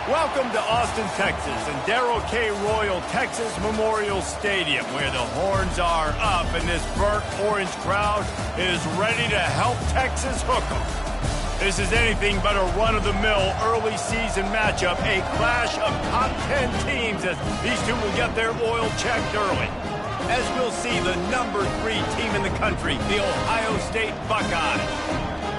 Welcome to Austin, Texas, and Darrell K. Royal Texas Memorial Stadium, where the horns are up and this burnt orange crowd is ready to help Texas hook 'em. This is anything but a run-of-the-mill early season matchup, a clash of top 10 teams as these two will get their oil checked early. As we'll see, the number 3 team in the country, the Ohio State Buckeyes,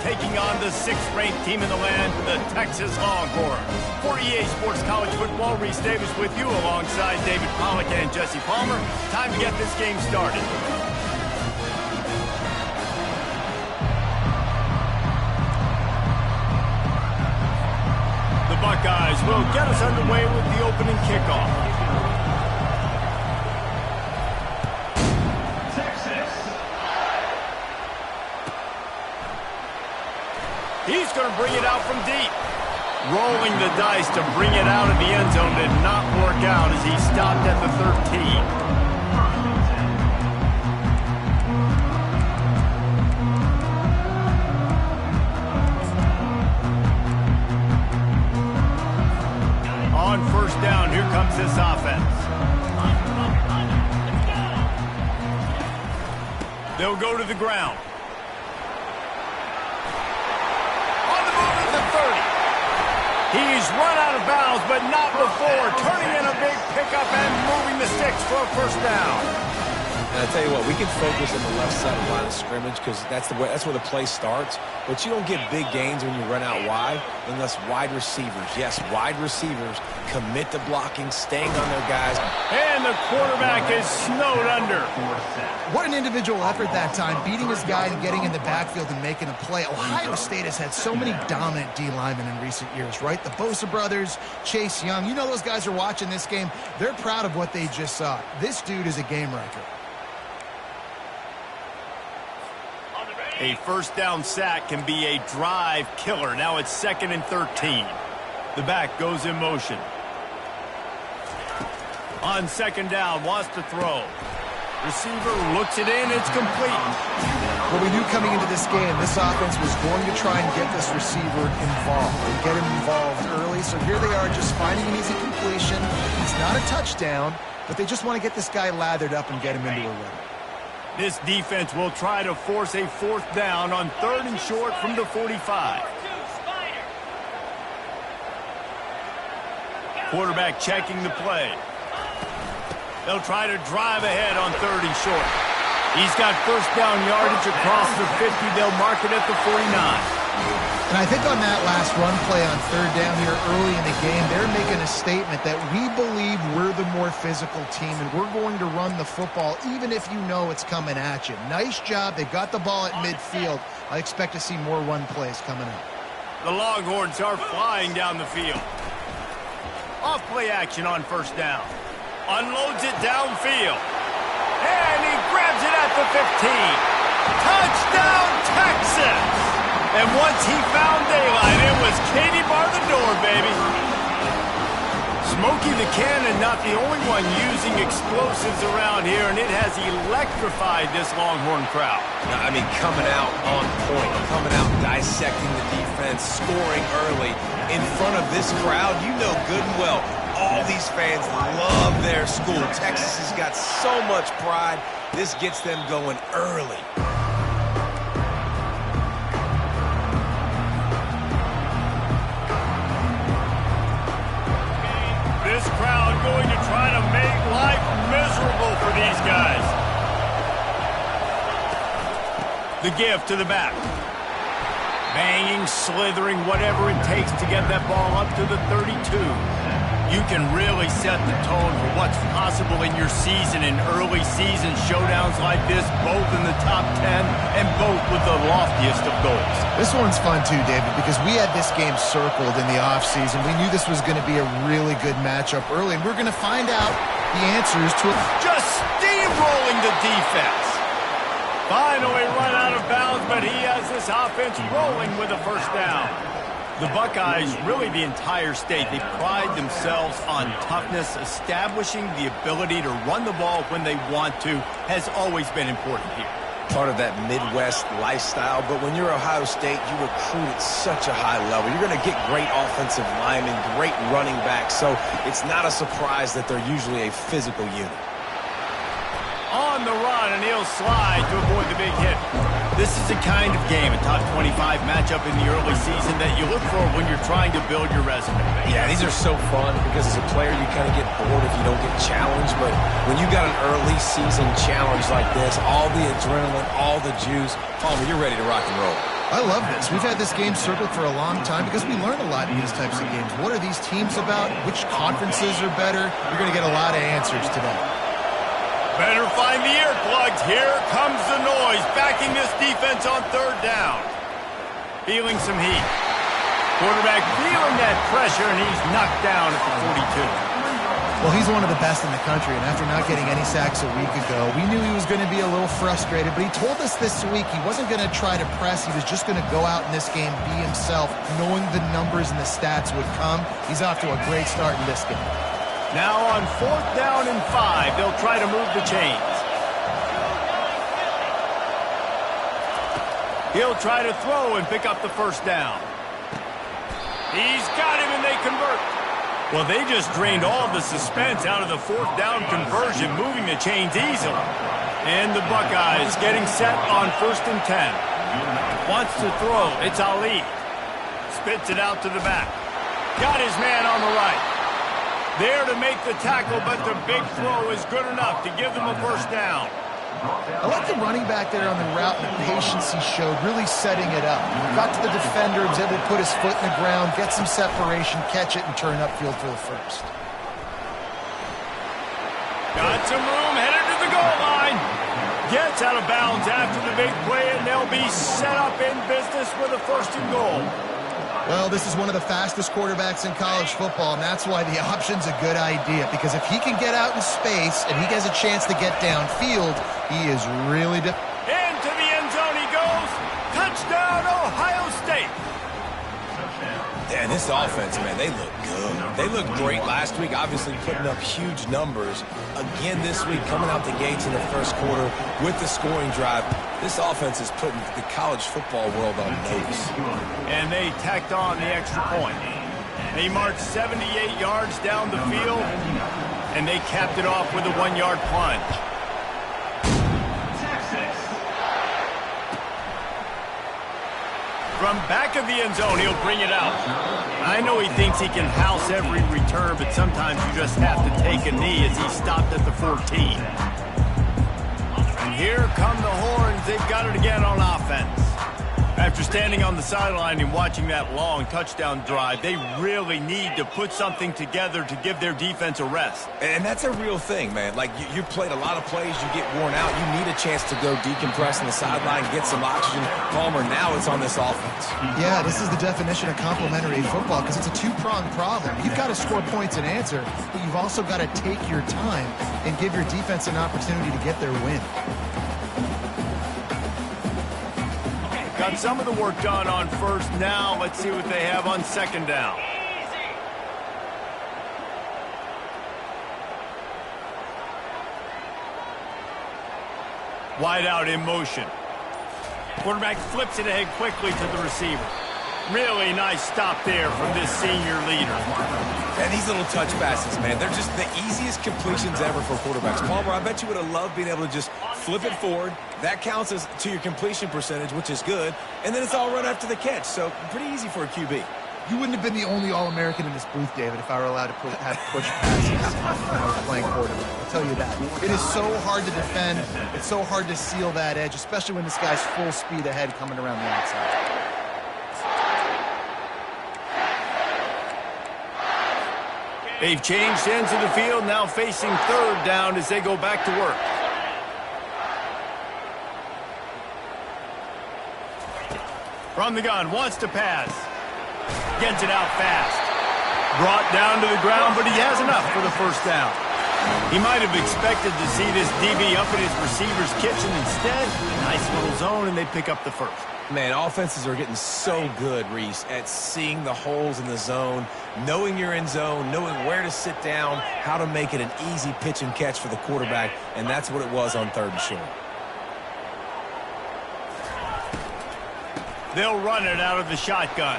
taking on the 6th-ranked team in the land, the Texas Longhorns. For EA Sports College Football, Reese Davis with you alongside David Pollack and Jesse Palmer. Time to get this game started. The Buckeyes will get us underway with the opening kickoff. He's going to bring it out from deep. Rolling the dice to bring it out of the end zone did not work out as he stopped at the 13. On first down, here comes this offense. They'll go to the ground. He's run out of bounds, but not before turning in a big pickup and moving the sticks for a first down. And I tell you what, we can focus on the left side of the line of scrimmage because that's where the play starts. But you don't get big gains when you run out wide unless wide receivers, yes, wide receivers, commit to blocking, staying on their guys. And the quarterback is snowed under. What an individual effort that time, beating his guy and getting in the backfield and making a play. Ohio State has had so many dominant D linemen in recent years, right? The Bosa brothers, Chase Young. You know those guys are watching this game. They're proud of what they just saw. This dude is a game wrecker. A first down sack can be a drive killer. Now it's 2nd and 13. The back goes in motion. On 2nd down, wants to throw. Receiver looks it in, it's complete. What we knew coming into this game, this offense was going to try and get this receiver involved and get him involved early. So here they are just finding an easy completion. It's not a touchdown, but they just want to get this guy lathered up and get him into a rhythm. This defense will try to force a 4th down on 3rd and short from the 45. Quarterback checking the play. They'll try to drive ahead on 3rd and short. He's got first down yardage across the 50. They'll mark it at the 49. And I think on that last run play on 3rd down here early in the game, they're making a statement that we believe we're the more physical team and we're going to run the football even if you know it's coming at you. Nice job. They got the ball at midfield. I expect to see more run plays coming up. The Longhorns are flying down the field. Off play action on first down. Unloads it downfield. And he grabs it at the 15. Touchdown, Texas! And once he found daylight, it was Katie bar the door, baby. Smokey the Cannon, not the only one using explosives around here, and it has electrified this Longhorn crowd. I mean, coming out on point, coming out dissecting the defense, scoring early in front of this crowd. You know good and well, all these fans love their school. Texas has got so much pride. This gets them going early. This crowd going to try to make life miserable for these guys. The give to the back. Banging, slithering, whatever it takes to get that ball up to the 32. You can really set the tone for what's possible in your season in early season showdowns like this, both in the top 10 and both with the loftiest of goals. This one's fun too, David, because we had this game circled in the offseason. We knew this was going to be a really good matchup early, and we're going to find out the answers to it. Just steamrolling the defense. Finally run out of bounds, but he has this offense rolling with a first down. The Buckeyes, really the entire state, they pride themselves on toughness. Establishing the ability to run the ball when they want to has always been important here. part of that Midwest lifestyle. But when you're Ohio State, you recruit at such a high level. You're going to get great offensive linemen, great running backs. So it's not a surprise that they're usually a physical unit. On the run, and he'll slide to avoid the big hit. This is the kind of game, a top 25 matchup in the early season that you look for when you're trying to build your resume. Yeah, these are so fun because as a player, you kind of get bored if you don't get challenged. But when you got an early season challenge like this, all the adrenaline, all the juice, Palmer, you're ready to rock and roll. I love this. We've had this game circled for a long time because we learn a lot in these types of games. What are these teams about? Which conferences are better? You're going to get a lot of answers today. Better find the earplugs. Here comes the noise, backing this defense on third down. Feeling some heat. Quarterback feeling that pressure, and he's knocked down at the 42. Well, he's one of the best in the country, and after not getting any sacks a week ago, we knew he was going to be a little frustrated, but he told us this week he wasn't going to try to press. He was just going to go out in this game, be himself, knowing the numbers and the stats would come. He's off to a great start in this game. Now on 4th down and 5, they'll try to move the chains. He'll try to throw and pick up the first down. He's got him, and they convert. Well, they just drained all of the suspense out of the 4th down conversion, moving the chains easily. And the Buckeyes getting set on 1st and 10. Wants to throw. It's Ali. Spits it out to the back. Got his man on the right. There to make the tackle, but the big throw is good enough to give them a first down. I like the running back there on the route and the patience he showed, really setting it up. Got to the defender, was able to put his foot in the ground, get some separation, catch it, and turn upfield for the first. Got some room, headed to the goal line. Gets out of bounds after the big play, and they'll be set up in business with a 1st and goal. Well, this is one of the fastest quarterbacks in college football, and that's why the option's a good idea. Because if he can get out in space and he has a chance to get downfield, he is really... Into the end zone he goes. Touchdown, Ohio State. And this offense, man, they look good. They looked great last week, obviously putting up huge numbers. Again this week, coming out the gates in the first quarter with the scoring drive. This offense is putting the college football world on notice. And they tacked on the extra point. They marched 78 yards down the field, and they capped it off with a 1-yard plunge. From back of the end zone, he'll bring it out. I know he thinks he can house every return, but sometimes you just have to take a knee as he stopped at the 14. And here come the horns. They've got it again on offense. After standing on the sideline and watching that long touchdown drive, they really need to put something together to give their defense a rest. And that's a real thing, man. Like, you played a lot of plays, you get worn out, you need a chance to go decompress on the sideline, get some oxygen. Palmer, now it's on this offense. Yeah, this is the definition of complementary football because it's a two-pronged problem. You've got to score points and answer, but you've also got to take your time and give your defense an opportunity to get their win. Got some of the work done on 1st. Now let's see what they have on 2nd down. Wide out in motion. Quarterback flips it ahead quickly to the receiver. Really nice stop there from this senior leader. And these little touch passes, man, they're just the easiest completions ever for quarterbacks. Palmer, I bet you would have loved being able to just flip it forward. That counts as to your completion percentage, which is good. And then it's all run after the catch. So pretty easy for a QB. You wouldn't have been the only All-American in this booth, David, if I were allowed to have push passes when I was playing quarterback. I'll tell you that. It is so hard to defend. It's so hard to seal that edge, especially when this guy's full speed ahead coming around the outside. They've changed ends of the field, now facing 3rd down as they go back to work. From the gun, wants to pass. Gets it out fast. Brought down to the ground, but he has enough for the 1st down. He might have expected to see this DB up in his receiver's kitchen. Instead, nice little zone, and they pick up the 1st. Man, offenses are getting so good, Reese, at seeing the holes in the zone, knowing you're in zone, knowing where to sit down, how to make it an easy pitch and catch for the quarterback, and that's what it was on 3rd and short. They'll run it out of the shotgun.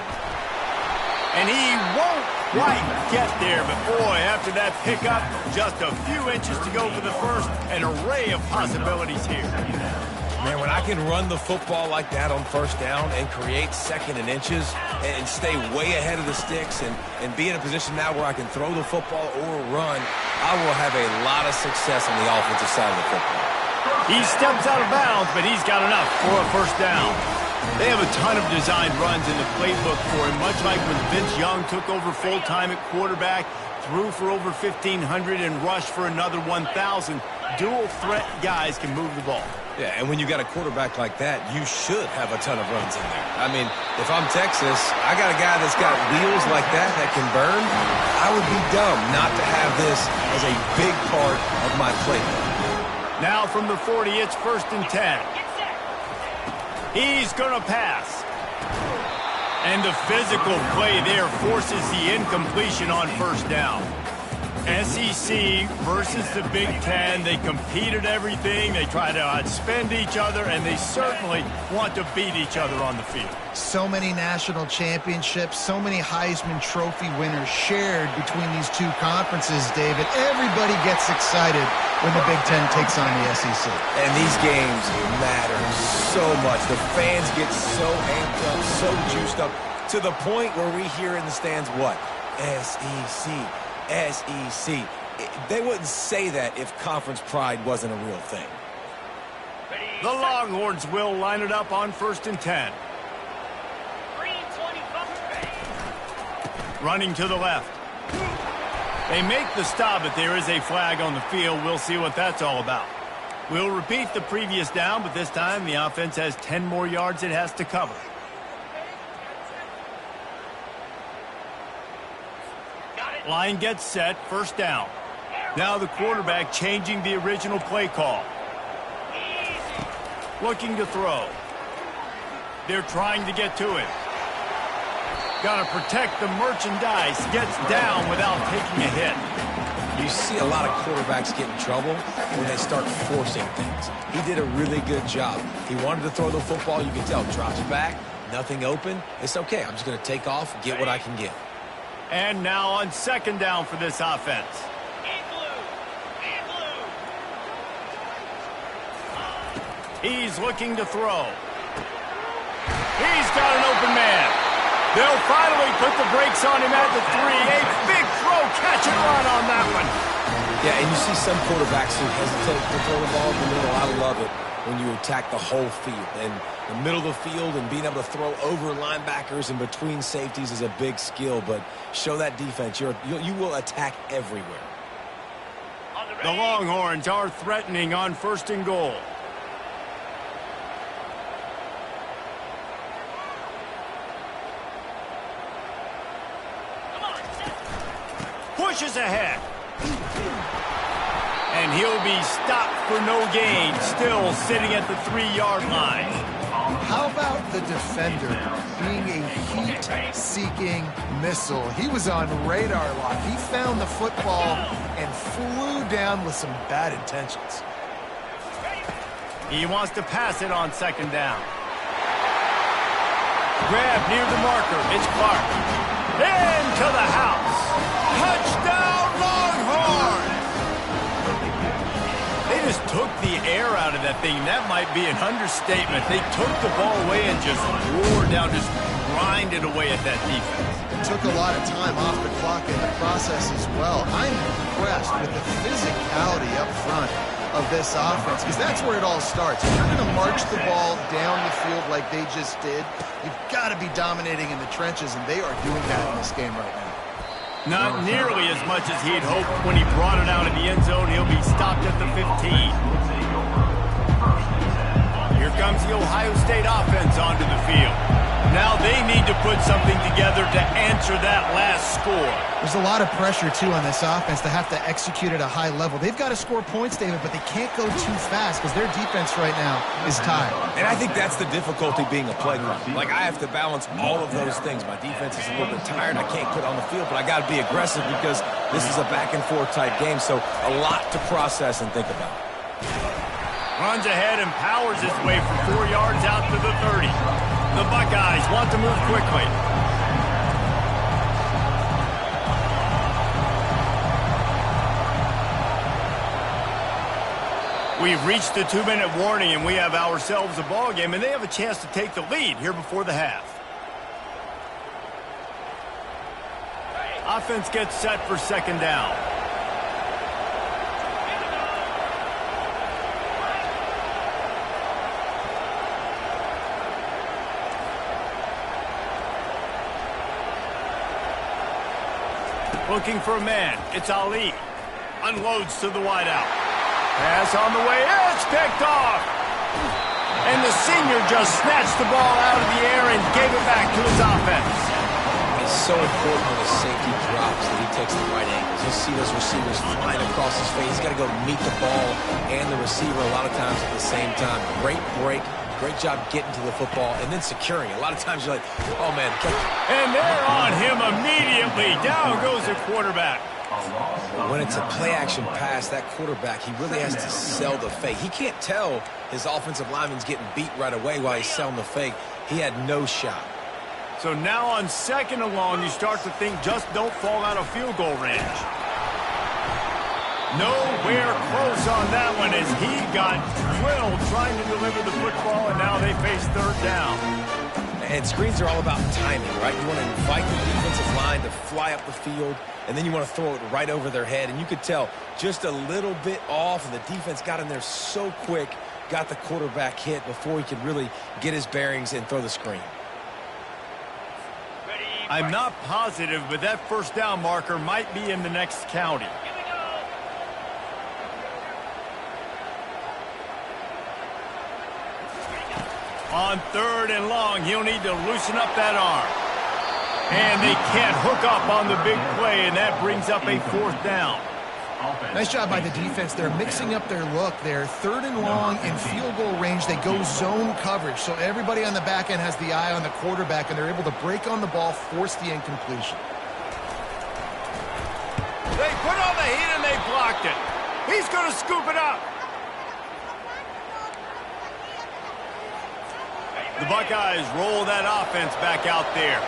And he won't quite get there, but boy, after that pickup, just a few inches to go for the first. An array of possibilities here. Man, when I can run the football like that on first down and create second and inches and stay way ahead of the sticks and be in a position now where I can throw the football or run, I will have a lot of success on the offensive side of the football. He steps out of bounds, but he's got enough for a first down. They have a ton of designed runs in the playbook for him, much like when Vince Young took over full-time at quarterback, threw for over 1,500 and rushed for another 1,000. Dual-threat guys can move the ball. Yeah, and when you got a quarterback like that, you should have a ton of runs in there. I mean, if I'm Texas, I got a guy that's got wheels like that can burn. I would be dumb not to have this as a big part of my playbook. Now from the 40, it's 1st and 10. He's going to pass. And the physical play there forces the incompletion on first down. SEC versus the Big Ten. They compete at everything. They try to outspend each other, and they certainly want to beat each other on the field. So many national championships, so many Heisman Trophy winners shared between these two conferences, David. Everybody gets excited when the Big Ten takes on the SEC. And these games matter so much. The fans get so amped up, so juiced up, to the point where we hear in the stands what? SEC. SEC. They wouldn't say that if conference pride wasn't a real thing. The Longhorns will line it up on 1st and 10. Running to the left. They make the stop, but there is a flag on the field. We'll see what that's all about. We'll repeat the previous down, but this time the offense has 10 more yards it has to cover. Line gets set, 1st down. Now the quarterback changing the original play call. Looking to throw. They're trying to get to it. Got to protect the merchandise. Gets down without taking a hit. You see a lot of quarterbacks get in trouble when they start forcing things. He did a really good job. He wanted to throw the football. You can tell. Drops back. Nothing open. It's okay. I'm just going to take off and get what I can get. And now on 2nd down for this offense. He's looking to throw. He's got an open man. They'll finally put the brakes on him at the 3. A big throw, catch and run on that one. Yeah, and you see some quarterbacks who hesitate to throw the ball in the middle. I love it when you attack the whole field. And the middle of the field and being able to throw over linebackers and between safeties is a big skill, but show that defense. You will attack everywhere. The Longhorns are threatening on 1st and goal. Pushes ahead. And he'll be stopped for no gain, still sitting at the 3-yard line. How about the defender being a heat-seeking missile? He was on radar lock. He found the football and flew down with some bad intentions. He wants to pass it on 2nd down. Grab near the marker. It's Clark. Into the house. Touchdown, Longhorns! They just took the air out of that thing. That might be an understatement. They took the ball away and just roared down, just grinded away at that defense. It took a lot of time off the clock in the process as well. I'm impressed with the physicality up front of this offense, because that's where it all starts. If you're going to march the ball down the field like they just did, you've got to be dominating in the trenches, and they are doing that in this game right now. Not nearly as much as he'd hoped when he brought it out of the end zone. He'll be stopped at the 15. Here comes the Ohio State offense onto the field. Now they need to put something together to answer that last score. There's a lot of pressure, too, on this offense to have to execute at a high level. They've got to score points, David, but they can't go too fast because their defense right now is tired. And I think that's the difficulty being a playground. Like, I have to balance all of those things. My defense is a little bit tired. I can't put on the field, but I got to be aggressive because this is a back-and-forth type game, so a lot to process and think about. Runs ahead and powers his way for 4 yards out to the 30. The Buckeyes want to move quickly. We've reached the 2-minute warning, and we have ourselves a ball game, and they have a chance to take the lead here before the half. Offense gets set for second down. Looking for a man. It's Ali. Unloads to the wideout. Pass on the way. It's picked off. And the senior just snatched the ball out of the air and gave it back to his offense. It's so important when the safety drops that he takes the right angles. You'll see those receivers flying across his face. He's got to go meet the ball and the receiver a lot of times at the same time. Great break. Great job getting to the football and then securing it. A lot of times you're like, oh, man. And they're on him immediately. Down goes the quarterback. When it's a play-action pass, that quarterback, he really has to sell the fake. He can't tell his offensive lineman's getting beat right away while he's selling the fake. He had no shot. So now on second and long, you start to think just don't fall out of field goal range. Nowhere close on that one as he got drilled trying to deliver the football, and now they face third down. And screens are all about timing, right? You want to invite the defensive line to fly up the field, and then you want to throw it right over their head. And you could tell just a little bit off, and the defense got in there so quick, got the quarterback hit before he could really get his bearings and throw the screen. I'm not positive, but that first down marker might be in the next county. On third and long, he'll need to loosen up that arm. And they can't hook up on the big play, and that brings up a fourth down. Nice job by the defense. They're mixing up their look. They're third and long in field goal range. They go zone coverage, so everybody on the back end has the eye on the quarterback, and they're able to break on the ball, force the incompletion. They put on the heat, and they blocked it. He's going to scoop it up. The Buckeyes roll that offense back out there.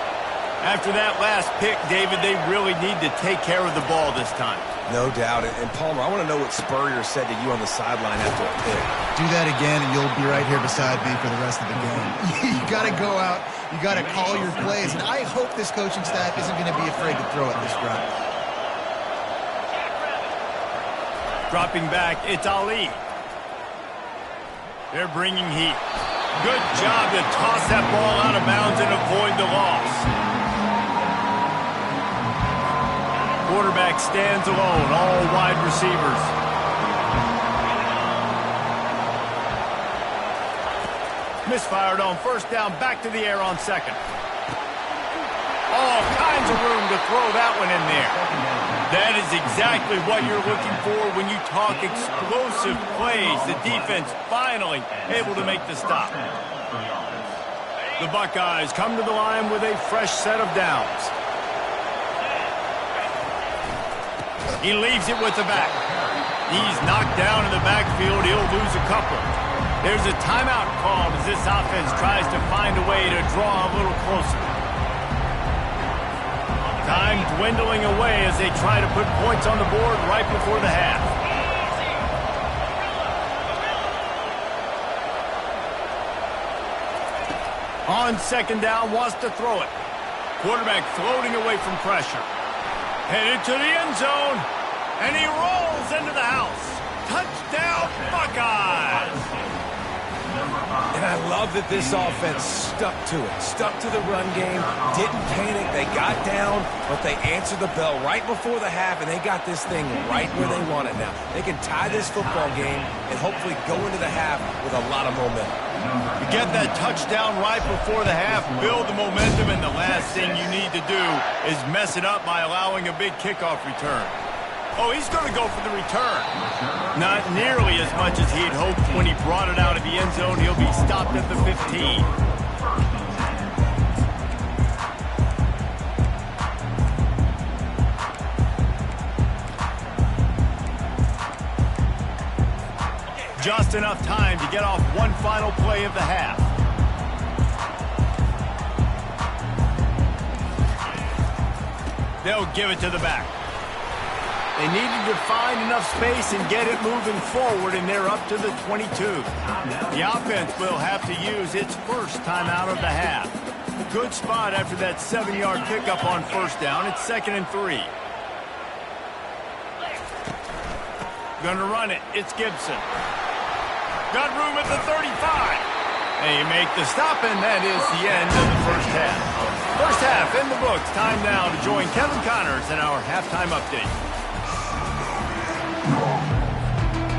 After that last pick, David, they really need to take care of the ball this time. No doubt. And Palmer, I want to know what Spurrier said to you on the sideline after a pick. Do that again, and you'll be right here beside me for the rest of the game. You got to go out. You got to call your plays. And I hope this coaching staff isn't going to be afraid to throw it this drive. Dropping back, it's Ali. They're bringing heat. Good job to toss that ball out of bounds and avoid the loss. Quarterback stands alone, all wide receivers. Misfired on first down, back to the air on second. All kinds of room to throw that one in there. That is exactly what you're looking for when you talk explosive plays. The defense finally able to make the stop. The Buckeyes come to the line with a fresh set of downs. He leaves it with the back. He's knocked down in the backfield. He'll lose a couple. There's a timeout called as this offense tries to find a way to draw a little closer. Time dwindling away as they try to put points on the board right before the half. On second down, wants to throw it. Quarterback floating away from pressure. Headed to the end zone, and he rolls into the house. Touchdown, Buckeyes! And I love that this offense stuck to it, stuck to the run game, didn't panic. They got down, but they answered the bell right before the half, and they got this thing right where they want it now. They can tie this football game and hopefully go into the half with a lot of momentum. You get that touchdown right before the half, build the momentum, and the last thing you need to do is mess it up by allowing a big kickoff return. Oh, he's going to go for the return. Not nearly as much as he'd hoped when he brought it out of the end zone. He'll be stopped at the 15. Just enough time to get off one final play of the half. They'll give it to the back. They needed to find enough space and get it moving forward, and they're up to the 22. The offense will have to use its first timeout of the half. Good spot after that 7-yard pickup on first down. It's 2nd and 3. Gonna run it. It's Gibson. Got room at the 35. They make the stop, and that is the end of the first half. First half in the books. Time now to join Kevin Connors in our halftime update.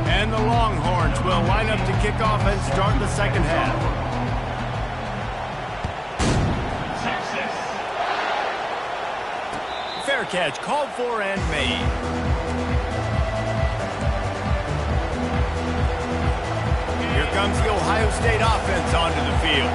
And the Longhorns will line up to kick off and start the second half. Fair catch called for and made. Here comes the Ohio State offense onto the field.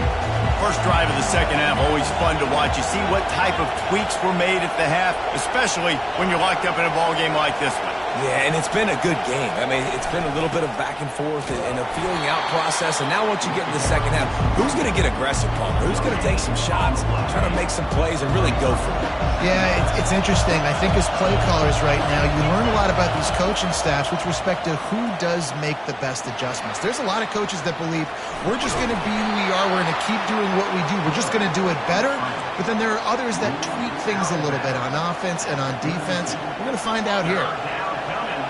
First drive of the second half, always fun to watch. You see what type of tweaks were made at the half, especially when you're locked up in a ball game like this one. Yeah, and it's been a good game. I mean, it's been a little bit of back and forth and a feeling out process. And now once you get in the second half, who's going to get aggressive, Palmer? Who's going to take some shots, try to make some plays, and really go for it? Yeah, it's interesting. I think as play callers right now, you learn a lot about these coaching staffs with respect to who does make the best adjustments. There's a lot of coaches that believe we're just going to be who we are. We're going to keep doing what we do. We're just going to do it better. But then there are others that tweak things a little bit on offense and on defense. We're going to find out here.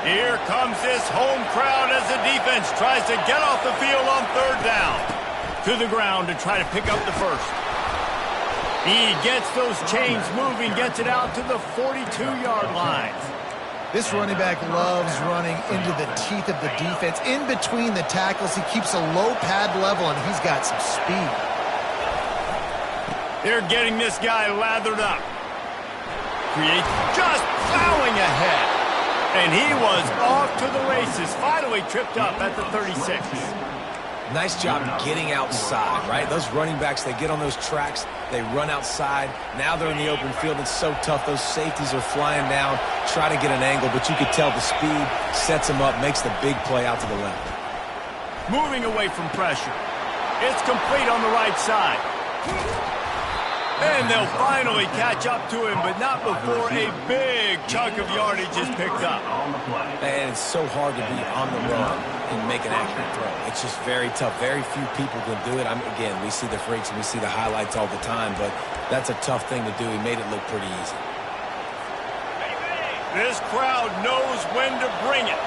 Here comes this home crowd as the defense tries to get off the field on third down. To the ground to try to pick up the first. He gets those chains moving, gets it out to the 42-yard line. This running back loves running into the teeth of the defense. In between the tackles, he keeps a low pad level, and he's got some speed. They're getting this guy lathered up. Create just plowing ahead. And he was off to the races, finally tripped up at the 36. Nice job getting outside, right? Those running backs, they get on those tracks, they run outside. Now they're in the open field. It's so tough. Those safeties are flying down, try to get an angle, but you could tell the speed sets them up, makes the big play out to the left. Moving away from pressure. It's complete on the right side. And they'll finally catch up to him, but not before a big chunk of yardage is picked up. And it's so hard to be on the run and make an accurate throw. It's just very tough. Very few people can do it. Again, we see the freaks and we see the highlights all the time, but that's a tough thing to do. He made it look pretty easy. This crowd knows when to bring it.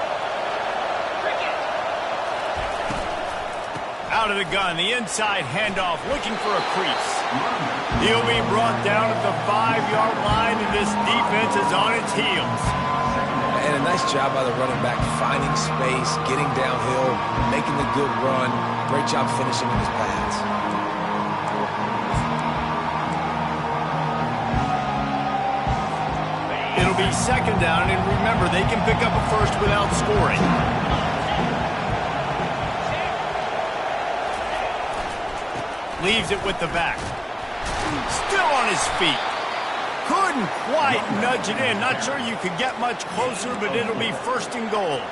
Out of the gun, the inside handoff, looking for a crease. He'll be brought down at the 5-yard line, and this defense is on its heels. And a nice job by the running back, finding space, getting downhill, making the good run. Great job finishing in his pads. It'll be second down, and remember, they can pick up a first without scoring. Leaves it with the back. Still on his feet. Couldn't quite nudge it in. Not sure you could get much closer, but it'll be first and goal.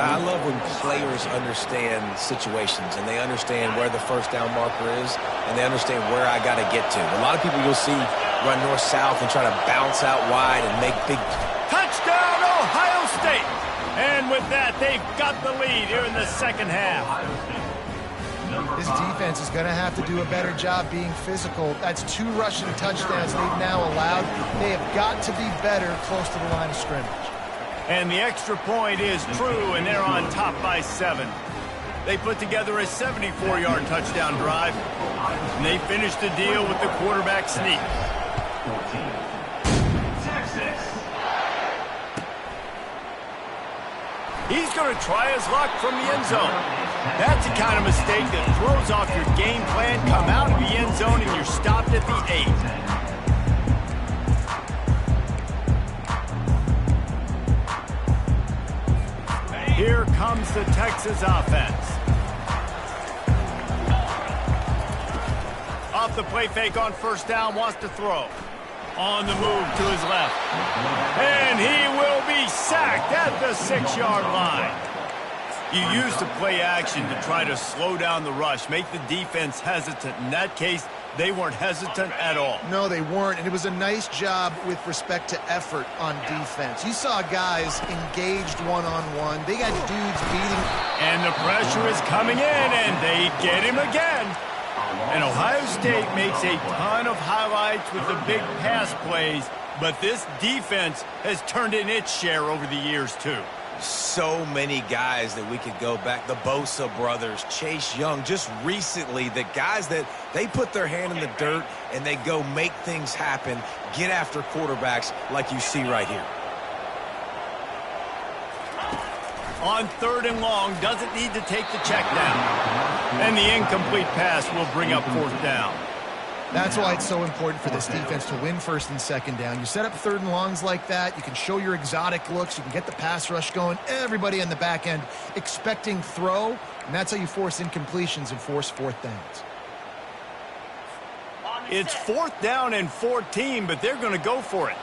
I love when players understand situations, and they understand where the first down marker is, and they understand where I got to get to. A lot of people you'll see run north-south and try to bounce out wide and make big... Touchdown, Ohio State! And with that, they've got the lead here in the second half. This defense is going to have to do a better job being physical. That's 2 rushing touchdowns they've now allowed. They have got to be better close to the line of scrimmage. And the extra point is true, and they're on top by 7. They put together a 74-yard touchdown drive, and they finished the deal with the quarterback sneak. He's going to try his luck from the end zone. That's the kind of mistake that throws off your game plan. Come out of the end zone and you're stopped at the 8. Here comes the Texas offense. Off the play fake on first down, wants to throw. On the move to his left. And he will be sacked at the 6-yard line. You use the play action to try to slow down the rush, make the defense hesitant. In that case, They weren't hesitant at all. No, they weren't, and it was a nice job with respect to effort on defense. You saw guys engaged one-on-one. They got dudes beating. And the pressure is coming in, and they get him again. And Ohio State makes a ton of highlights with the big pass plays, but this defense has turned in its share over the years, too. So many guys that we could go back. The Bosa brothers, Chase Young, just recently, the guys that they put their hand in the dirt and they go make things happen, get after quarterbacks like you see right here. On 3rd and long, doesn't need to take the check down. And the incomplete pass will bring up 4th down. That's why it's so important for this defense to win 1st and 2nd down. You set up 3rd and longs like that, you can show your exotic looks, you can get the pass rush going, everybody on the back end expecting throw, and that's how you force incompletions and force 4th downs. It's 4th down and 14, but they're going to go for it.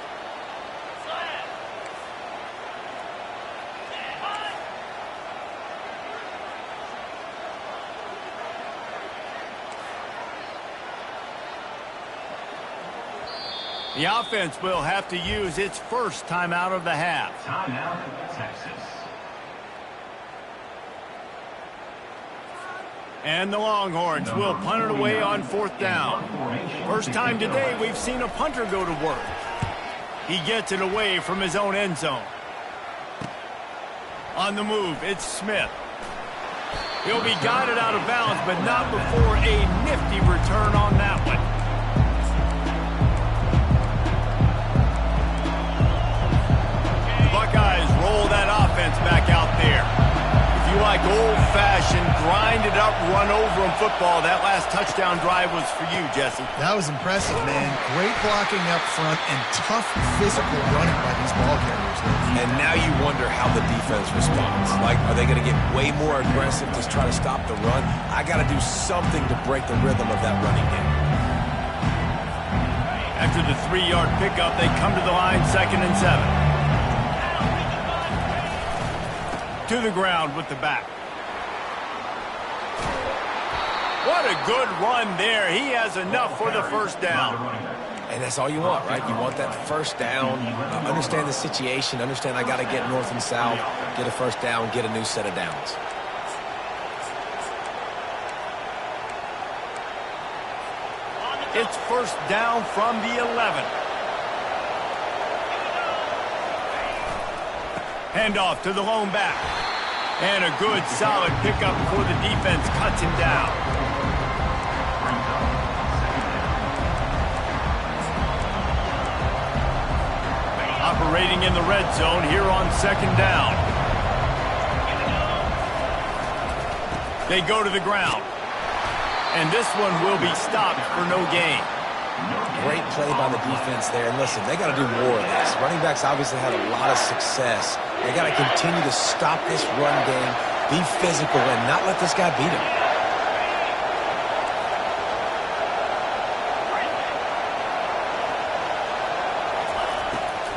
The offense will have to use its first timeout of the half. Timeout, Texas. And the Longhorns will punt it away on 4th down. First time today we've seen a punter go to work. He gets it away from his own end zone. On the move, it's Smith. He'll be guided out of bounds, but not before a nifty return on that one. Buckeyes roll that offense back out there. If you like old-fashioned, grinded-up, run-over-'em football, that last touchdown drive was for you, Jesse. That was impressive, man. Great blocking up front and tough physical running by these ball carriers. And now you wonder how the defense responds. Like, are they going to get way more aggressive to try to stop the run? I got to do something to break the rhythm of that running game. After the 3-yard pickup, they come to the line, 2nd and 7. To the ground with the back. What a good run there. He has enough for the 1st down. And that's all you want, right? You want that 1st down, understand the situation, understand I got to get north and south, get a 1st down, get a new set of downs. It's 1st down from the 11. Handoff to the lone back. And a good, solid pickup before the defense cuts him down. Operating in the red zone here on 2nd down. They go to the ground. And this one will be stopped for no gain. Great play by the defense there. And listen, they got to do more of this. Running backs obviously had a lot of success. They got to continue to stop this run game, be physical, and not let this guy beat him.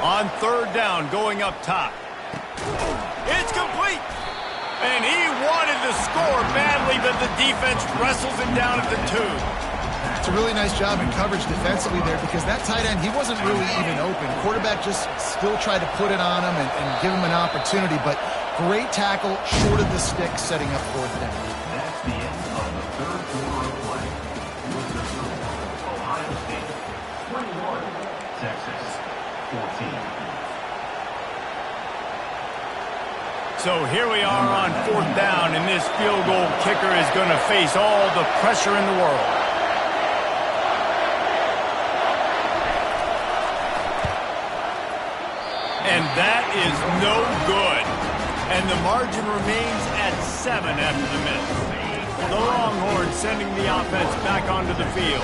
On 3rd down, going up top. It's complete. And he wanted to score badly, but the defense wrestles him down at the 2. It's a really nice job in coverage defensively there because that tight end, he wasn't really even open. Quarterback just still tried to put it on him and give him an opportunity, but great tackle, short of the stick, setting up 4th down. That's the end of the 3rd quarter of play. With the score, Ohio State 21, Texas 14. So here we are on 4th down, and this field goal kicker is going to face all the pressure in the world. And that is no good. And the margin remains at 7 after the miss. The Longhorns sending the offense back onto the field.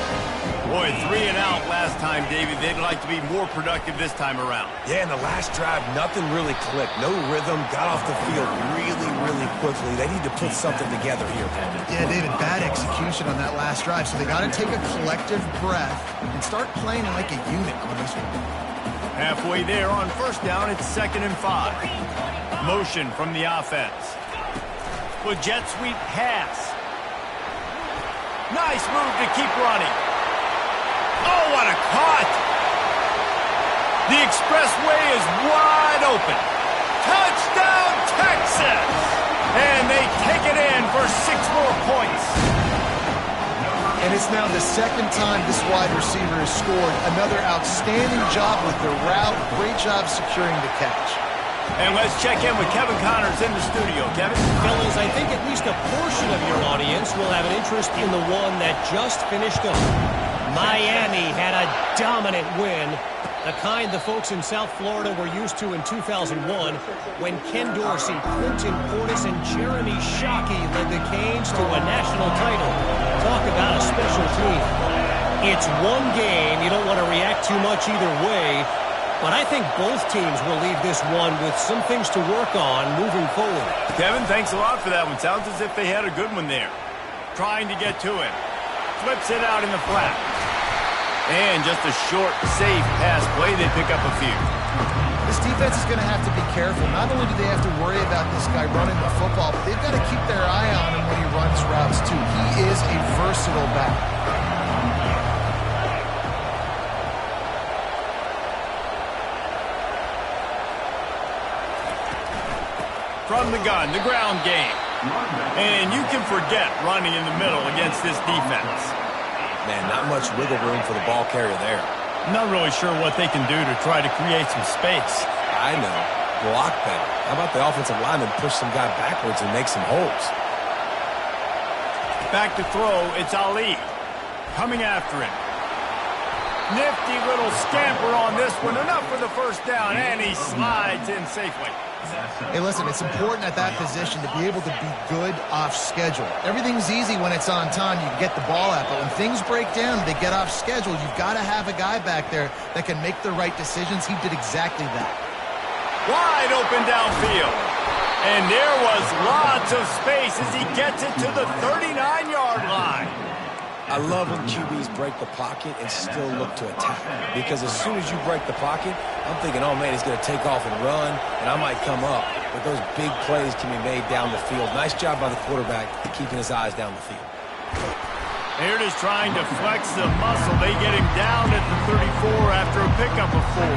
Boy, 3 and out last time, David. They'd like to be more productive this time around. Yeah, in the last drive, nothing really clicked. No rhythm, got off the field really, really quickly. They need to put something together here, Panda. Yeah, David, bad execution on that last drive, so they got to take a collective breath and start playing like a unit on this one. Halfway there on 1st down, it's 2nd and 5. Motion from the offense. With jet sweep pass. Nice move to keep running. what a caught! The expressway is wide open. Touchdown, Texas! And they take it in for 6 more points. And it's now the second time this wide receiver has scored. Another outstanding job with the route. Great job securing the catch. And let's check in with Kevin Connors in the studio. Kevin? Fellas, I think at least a portion of your audience will have an interest in the one that just finished up. Miami had a dominant win, the kind the folks in South Florida were used to in 2001 when Ken Dorsey, Clinton Portis, and Jeremy Shockey led the Canes to a national title. Talk about a special team. It's one game. You don't want to react too much either way, but I think both teams will leave this one with some things to work on moving forward. Kevin, thanks a lot for that one. Sounds as if they had a good one there. Trying to get to him. Flips it out in the flat. And just a short, safe pass play. They pick up a few. This defense is going to have to be careful. Not only do they have to worry about this guy running the football, but they've got to keep their eye on him when he runs routes, too. He is a versatile back. From the gun, the ground game. And you can forget running in the middle against this defense. Man, not much wiggle room for the ball carrier there. Not really sure what they can do to try to create some space. I know. Block better. How about the offensive lineman push some guy backwards and make some holes? Back to throw, it's Ali. Coming after him. Nifty little scamper on this one. Enough for the first down, and he slides in safely. Hey, listen, it's important at that position to be able to be good off schedule. Everything's easy when it's on time. You can get the ball out, but when things break down, they get off schedule. You've got to have a guy back there that can make the right decisions. He did exactly that. Wide open downfield. And there was lots of space as he gets it to the 39-yard line. I love when QBs break the pocket and still look to attack. Because as soon as you break the pocket, I'm thinking, oh, man, he's going to take off and run, and I might come up. But those big plays can be made down the field. Nice job by the quarterback keeping his eyes down the field. They're just trying to flex the muscle. They get him down at the 34 after a pickup of 4.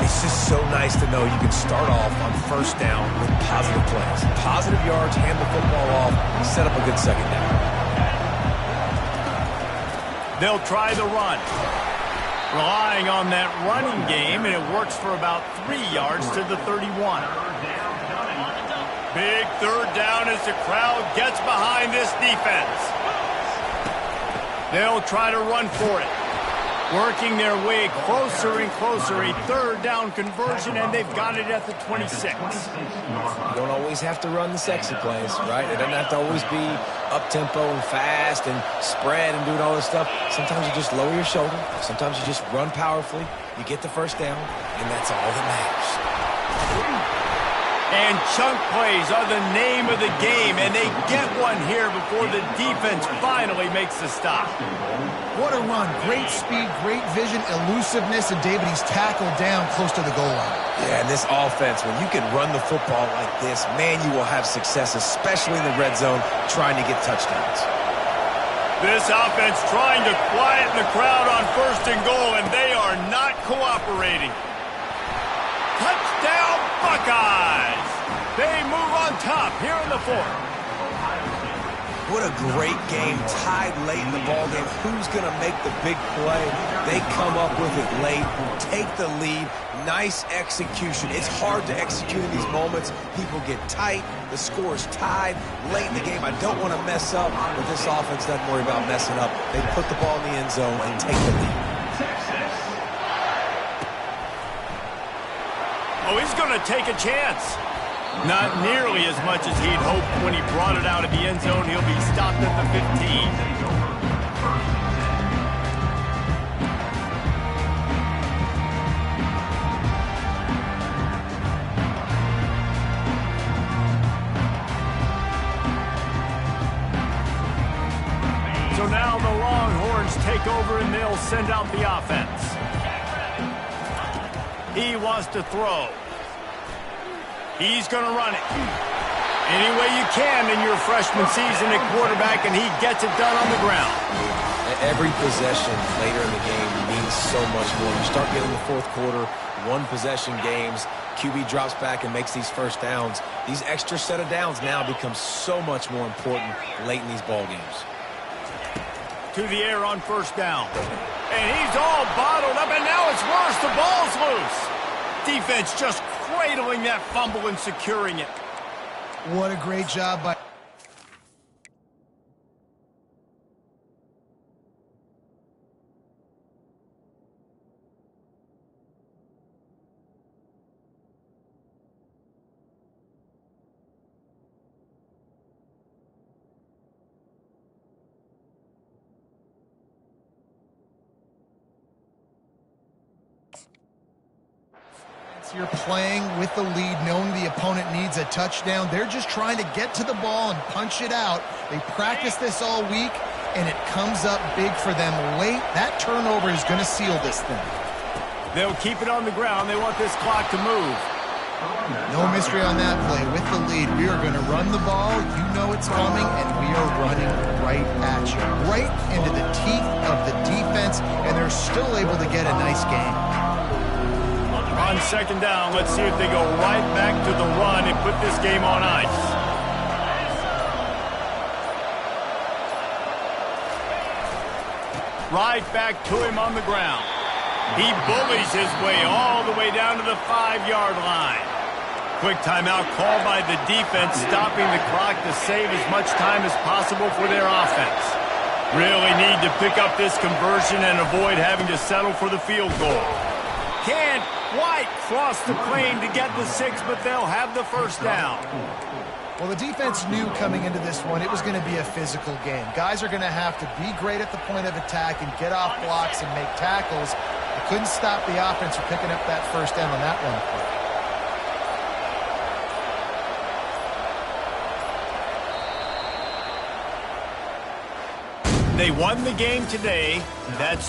It's just so nice to know you can start off on first down with positive plays. Positive yards, hand the football off, set up a good second down. They'll try the run. Relying on that running game, and it works for about 3 yards to the 31. Big third down as the crowd gets behind this defense. They'll try to run for it. Working their way closer and closer. A third down conversion, and they've got it at the 26. You don't always have to run the sexy plays, right? It doesn't have to always be up-tempo and fast and spread and doing all this stuff. Sometimes you just lower your shoulder. Sometimes you just run powerfully. You get the first down, and that's all that matters. And chunk plays are the name of the game, and they get one here before the defense finally makes the stop. What a run. Great speed, great vision, elusiveness, and David, he's tackled down close to the goal line. Yeah, and this offense, when you can run the football like this, man, you will have success, especially in the red zone, trying to get touchdowns. This offense trying to quieten the crowd on first and goal, and they are not cooperating. Touchdown, Buckeyes! They move on top here in the 4th. What a great game, tied late in the ballgame. Who's going to make the big play? They come up with it late, take the lead. Nice execution. It's hard to execute in these moments. People get tight. The score is tied late in the game. I don't want to mess up, but this offense doesn't worry about messing up. They put the ball in the end zone and take the lead. Oh, he's going to take a chance. Not nearly as much as he'd hoped when he brought it out of the end zone. He'll be stopped at the 15. So now the Longhorns take over and they'll send out the offense. He wants to throw. He's going to run it. Any way you can in your freshman season at quarterback, and he gets it done on the ground. Every possession later in the game means so much more. You start getting the fourth quarter, one-possession games, QB drops back and makes these first downs. These extra set of downs now become so much more important late in these ball games. To the air on first down. And he's all bottled up, and now it's worse. The ball's loose. Defense just cradling that fumble and securing it. What a great job by... You're playing with the lead, knowing the opponent needs a touchdown. They're just trying to get to the ball and punch it out. They practice this all week, and it comes up big for them late. That turnover is going to seal this thing. They'll keep it on the ground. They want this clock to move. No mystery on that play. With the lead, we are going to run the ball. You know it's coming, and we are running right at you, right into the teeth of the defense, and they're still able to get a nice game. On second down, let's see if they go right back to the run and put this game on ice. Right back to him on the ground. He bullies his way all the way down to the 5-yard line. Quick timeout called by the defense, stopping the clock to save as much time as possible for their offense. Really need to pick up this conversion and avoid having to settle for the field goal. Can't quite cross the plane to get the 6, but they'll have the first down. Well, the defense knew coming into this one it was going to be a physical game. Guys are going to have to be great at the point of attack and get off blocks and make tackles. They couldn't stop the offense from picking up that first down on that one play. They won the game today. That's